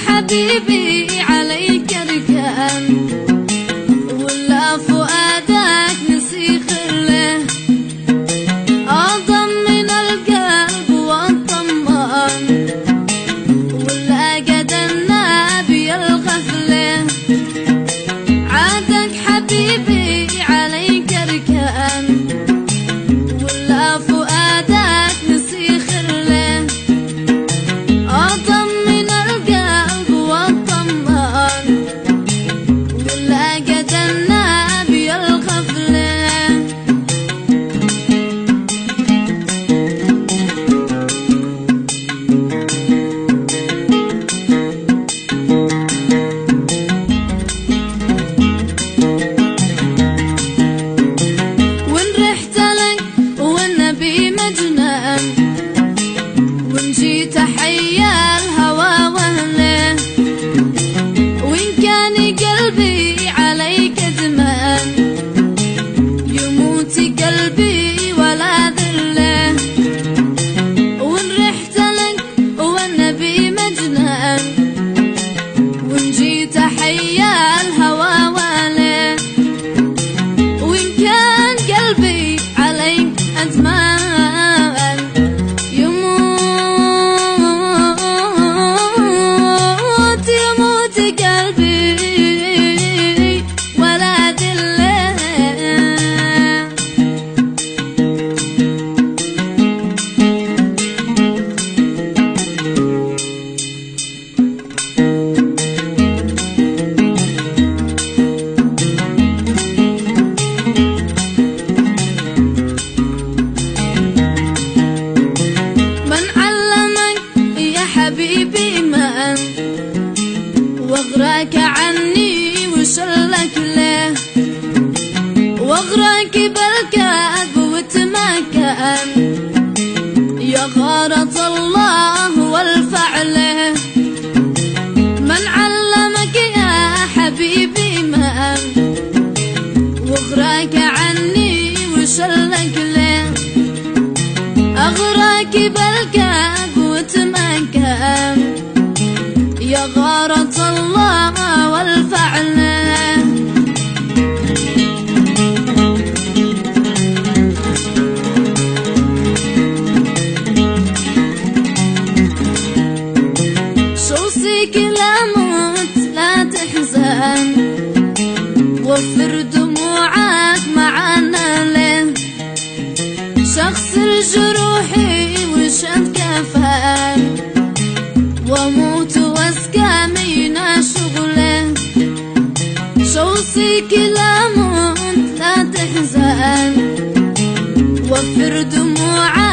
حبيبي عليك ركان ولا فؤادك نسي خله أعظم من القلب والطمان ولا قد النبي الغفله عادك حبيبي عليك ركان ولا فؤادك نسي خله أعظم من القلب والطمان ولا قد النبي الغفله وإن رحت لك والنبي مجنان وإن جيت حيا الهوى وهله وإن كان قلبي عليك دمان يموت قلبي ولا ذله وإن رحت لك والنبي مجنان وإن جيت حيا الهوى وهله وإن كان قلبي عليك أدمان يموت قلبي ولا ذله من علمك يا حبيبي من واغراك عني وشلك له واغراك بالكذب وتمكن يا غارة الله والفعله من علمك يا حبيبي من واغراك عني وشلك له أغراك بالكذب وتمكن يا غارة الله والفعله شوصيك لا موت لا تحزن وفر دموعك معنا له شخص جروحي وشد كفان واموت واسقى من شغله شوصيك لا موت لا تحزن وفر دموعك